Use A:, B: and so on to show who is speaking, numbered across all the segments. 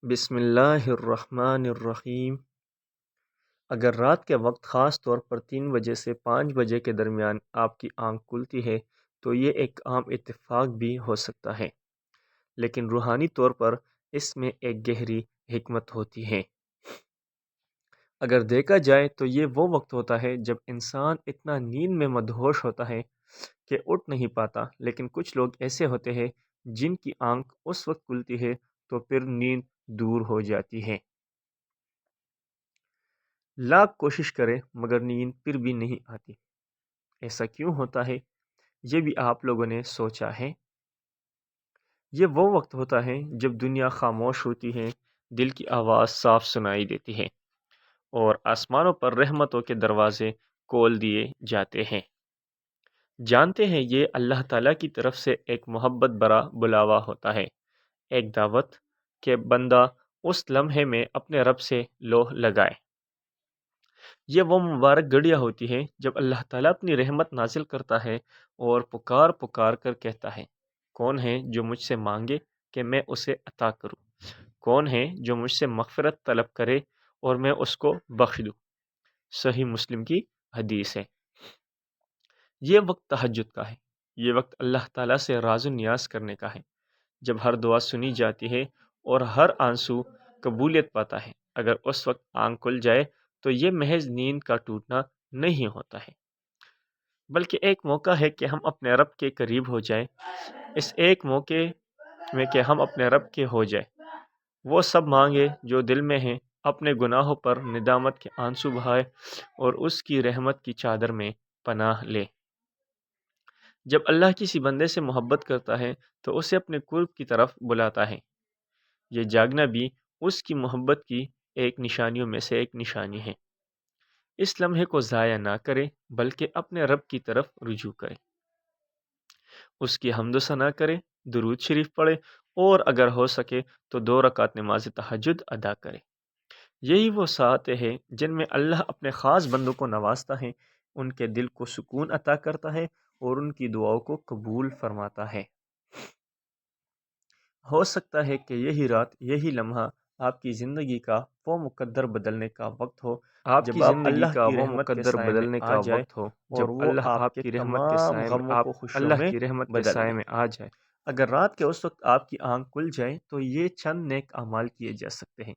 A: بسم اللہ الرحمن الرحیم۔ اگر رات کے وقت خاص طور پر 3 بجے سے 5 بجے کے درمیان آپ کی آنکھ کھلتی ہے تو یہ ایک عام اتفاق بھی ہو سکتا ہے، لیکن روحانی طور پر اس میں ایک گہری حکمت ہوتی ہے۔ اگر دیکھا جائے تو یہ وہ وقت ہوتا ہے جب انسان اتنا نیند میں مدہوش ہوتا ہے کہ اٹھ نہیں پاتا، لیکن کچھ لوگ ایسے ہوتے ہیں جن کی آنکھ اس وقت کھلتی ہے تو پھر نیند دور ہو جاتی ہے۔ لاکھ کوشش کرے مگر نیند پھر بھی نہیں آتی۔ ایسا کیوں ہوتا ہے؟ یہ بھی آپ لوگوں نے سوچا ہے؟ یہ وہ وقت ہوتا ہے جب دنیا خاموش ہوتی ہے، دل کی آواز صاف سنائی دیتی ہے اور آسمانوں پر رحمتوں کے دروازے کھول دیے جاتے ہیں۔ جانتے ہیں یہ اللہ تعالیٰ کی طرف سے ایک محبت بھرا بلاوا ہوتا ہے، ایک دعوت کہ بندہ اس لمحے میں اپنے رب سے لو لگائے۔ یہ وہ مبارک گھڑیاں ہوتی ہیں جب اللہ تعالیٰ اپنی رحمت نازل کرتا ہے اور پکار پکار کر کہتا ہے، کون ہے جو مجھ سے مانگے کہ میں اسے عطا کروں؟ کون ہے جو مجھ سے مغفرت طلب کرے اور میں اس کو بخش دوں؟ صحیح مسلم کی حدیث ہے۔ یہ وقت تہجد کا ہے، یہ وقت اللہ تعالیٰ سے راز و نیاز کرنے کا ہے، جب ہر دعا سنی جاتی ہے اور ہر آنسو قبولیت پاتا ہے۔ اگر اس وقت آنکھ کھل جائے تو یہ محض نیند کا ٹوٹنا نہیں ہوتا ہے، بلکہ ایک موقع ہے کہ ہم اپنے رب کے قریب ہو جائیں۔ اس ایک موقع میں کہ ہم اپنے رب کے ہو جائیں، وہ سب مانگے جو دل میں ہیں، اپنے گناہوں پر ندامت کے آنسو بہائے اور اس کی رحمت کی چادر میں پناہ لے۔ جب اللہ کسی بندے سے محبت کرتا ہے تو اسے اپنے قرب کی طرف بلاتا ہے۔ یہ جاگنا بھی اس کی محبت کی ایک نشانیوں میں سے ایک نشانی ہے۔ اس لمحے کو ضائع نہ کرے بلکہ اپنے رب کی طرف رجوع کرے، اس کی حمد و ثنا کرے، درود شریف پڑھے اور اگر ہو سکے تو 2 رکعت نماز تہجد ادا کرے۔ یہی وہ ساعتیں ہیں جن میں اللہ اپنے خاص بندوں کو نوازتا ہے، ان کے دل کو سکون عطا کرتا ہے اور ان کی دعاؤں کو قبول فرماتا ہے۔ ہو سکتا ہے کہ یہی رات، یہی لمحہ آپ کی زندگی کا وہ مقدر بدلنے کا وقت ہو،
B: آپ کی
A: جب آپ
B: زندگی
A: اللہ
B: کا
A: کی
B: وہ
A: رحمت کے
B: مقدر
A: سائے میں
B: بدلنے
A: آ
B: کا
A: جائے
B: وقت ہو
A: اور
B: جب
A: وہ
B: اللہ
A: آپ
B: آپ
A: کے
B: کی رحمت کے
A: تمام
B: سائے میں
A: غموں
B: آپ
A: کو خوشیوں
B: اللہ
A: میں
B: کی رحمت کے
A: بدل
B: سائے
A: دے۔
B: میں آ جائے۔
A: اگر رات کے اس وقت آپ کی آنکھ کھل جائے تو یہ چند نیک اعمال کیے جا سکتے ہیں۔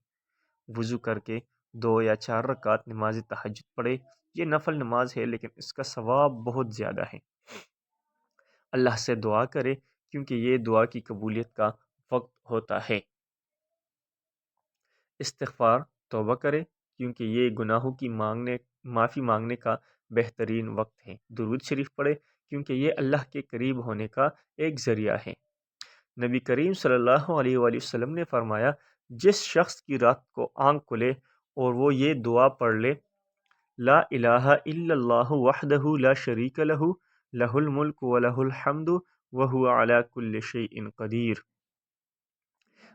A: وضو کر کے 2 یا 4 رکعت نماز تہجد پڑھے۔ یہ نفل نماز ہے لیکن اس کا ثواب بہت زیادہ ہے۔ اللہ سے دعا کرے کیونکہ یہ دعا کی قبولیت کا وقت ہوتا ہے۔ استغفار، توبہ کرے کیونکہ یہ گناہوں کی معافی مانگنے کا بہترین وقت ہے۔ درود شریف پڑھے کیونکہ یہ اللہ کے قریب ہونے کا ایک ذریعہ ہے۔ نبی کریم صلی اللہ علیہ وآلہ وسلم نے فرمایا، جس شخص کی رات کو آنکھ کھلے اور وہ یہ دعا پڑھ لے، لا الہ الا اللہ وحدہ لا شریک لہ، لہ الملک ولہ الحمد وہو علی کل شیء قدیر،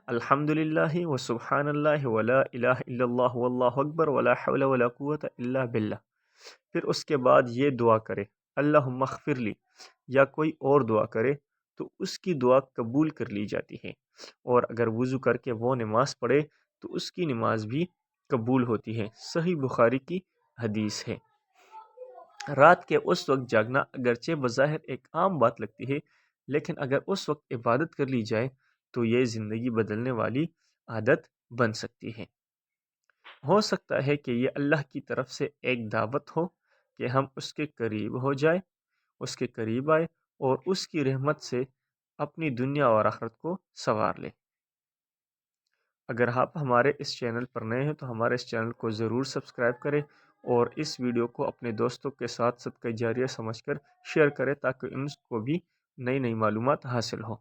A: الحمد للہ وسبحان اللہ ولا الہ الا اللہ واللہ اکبر ولا حول ولا قوة الا باللہ۔ پھر اس کے بعد یہ دعا کرے، اللہم اغفر لی، یا کوئی اور دعا کرے تو اس کی دعا قبول کر لی جاتی ہے، اور اگر وضو کر کے وہ نماز پڑھے تو اس کی نماز بھی قبول ہوتی ہے۔ صحیح بخاری کی حدیث ہے۔ رات کے اس وقت جاگنا اگرچہ بظاہر ایک عام بات لگتی ہے، لیکن اگر اس وقت عبادت کر لی جائے تو یہ زندگی بدلنے والی عادت بن سکتی ہے۔ ہو سکتا ہے کہ یہ اللہ کی طرف سے ایک دعوت ہو کہ ہم اس کے قریب ہو جائے، اس کے قریب آئے اور اس کی رحمت سے اپنی دنیا اور آخرت کو سنوار لیں۔ اگر آپ ہمارے اس چینل پر نئے ہیں تو ہمارے اس چینل کو ضرور سبسکرائب کریں اور اس ویڈیو کو اپنے دوستوں کے ساتھ صدقہ جاریہ سمجھ کر شیئر کریں تاکہ ان کو بھی نئی نئی معلومات حاصل ہوں۔